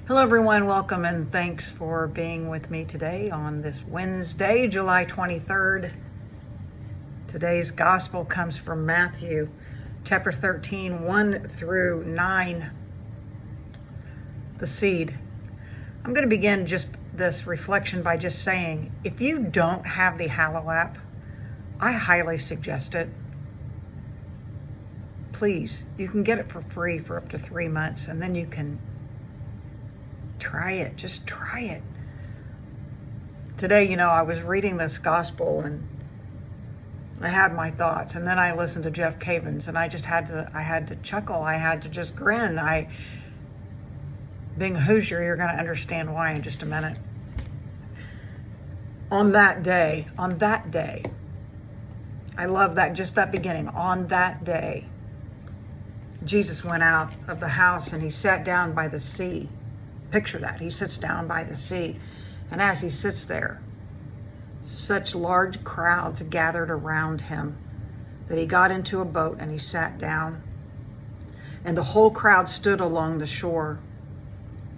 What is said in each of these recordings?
Hello, everyone. Welcome and thanks for being with me today on this Wednesday, July 23rd. Today's gospel comes from Matthew chapter 13, 1 through 9. The seed. I'm going to begin just this reflection by just saying, if you don't have the Hallow app, I highly suggest it. Please, you can get it for free for up to 3 months, and then you can try it. Just try it. Today, I was reading this gospel and I had my thoughts, and then I listened to Jeff Cavins, and I had to chuckle. I had to just grin. Being a Hoosier, you're going to understand why in just a minute. On that day, I love that, just that beginning. On that day, Jesus went out of the house and he sat down by the sea. Picture that. He sits down by the sea. And as he sits there, such large crowds gathered around him that he got into a boat and he sat down. And the whole crowd stood along the shore.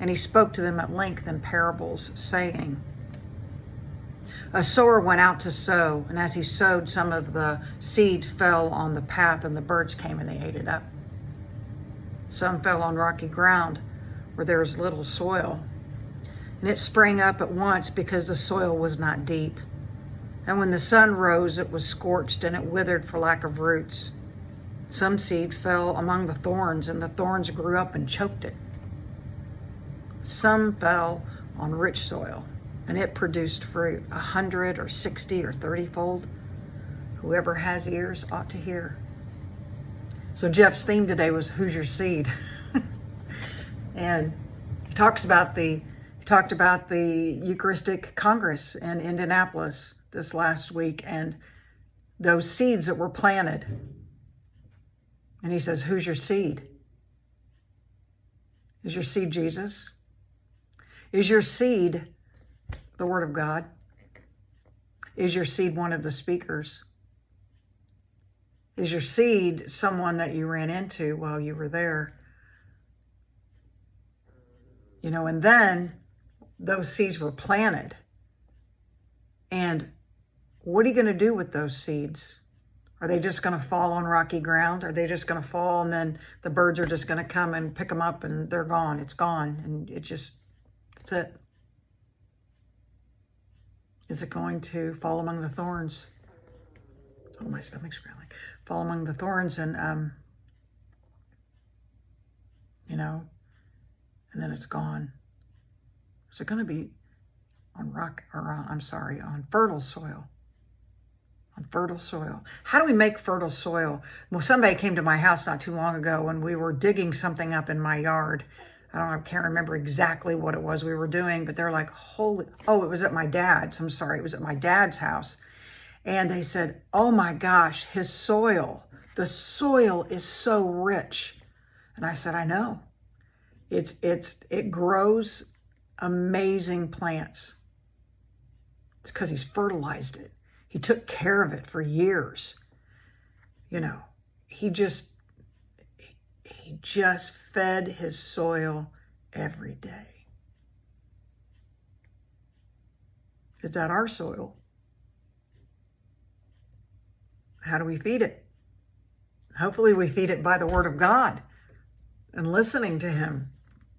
And he spoke to them at length in parables, saying, a sower went out to sow, and as he sowed, some of the seed fell on the path, and the birds came and they ate it up. Some fell on rocky ground where there was little soil, and it sprang up at once because the soil was not deep. And when the sun rose, it was scorched, and it withered for lack of roots. Some seed fell among the thorns, and the thorns grew up and choked it. Some fell on rich soil, and it produced fruit 100 or 60 or 30-fold. Whoever has ears ought to hear. So Jeff's theme today was Hoosier Seed. And he talked about the Eucharistic Congress in Indianapolis this last week and those seeds that were planted. And he says, who's your seed? Is your seed Jesus? Is your seed the Word of God? Is your seed one of the speakers? Is your seed someone that you ran into while you were there? And then those seeds were planted. And what are you going to do with those seeds? Are they just going to fall on rocky ground? Are they just going to fall and then the birds are just going to come and pick them up and they're gone? It's gone. And that's it. Is it going to fall among the thorns? Oh, my stomach's growling. Fall among the thorns and, and then it's gone. Is it going to be on fertile soil? On fertile soil. How do we make fertile soil? Well, somebody came to my house not too long ago when we were digging something up in my yard. I can't remember exactly what it was we were doing, but they're like, it was at my dad's. I'm sorry, it was at my dad's house. And they said, oh my gosh, the soil is so rich. And I said, I know. It grows amazing plants. It's because he's fertilized it. He took care of it for years. He just fed his soil every day. Is that our soil? How do we feed it? Hopefully we feed it by the Word of God and listening to him,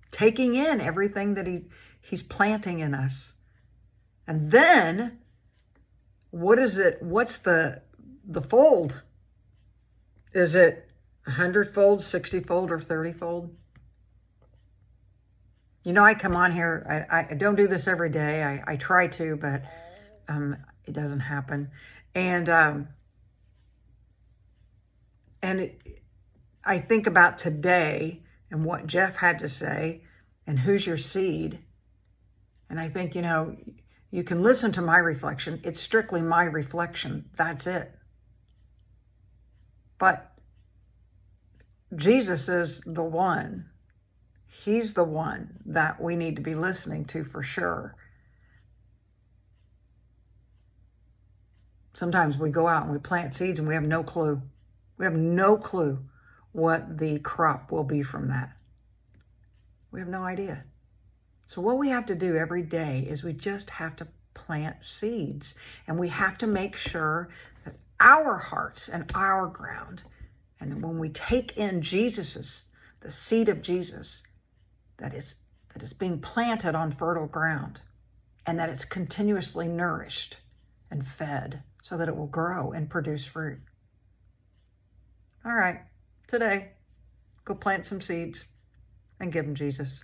taking in everything that he's planting in us. And then, what is it? What's the fold? Is it 100-fold, 60-fold, or 30-fold? I come on here. I don't do this every day. I try to, but it doesn't happen. And I think about today and what Jeff had to say and who's your seed. And I think, you can listen to my reflection. It's strictly my reflection. That's it. But Jesus is the one. He's the one that we need to be listening to for sure. Sometimes we go out and we plant seeds and we have no clue. We have no clue what the crop will be from that. We have no idea. So what we have to do every day is we just have to plant seeds, and we have to make sure that our hearts and our ground, and then when we take in the seed of Jesus, that is being planted on fertile ground, and that it's continuously nourished and fed so that it will grow and produce fruit. All right, today, go plant some seeds and give them Jesus.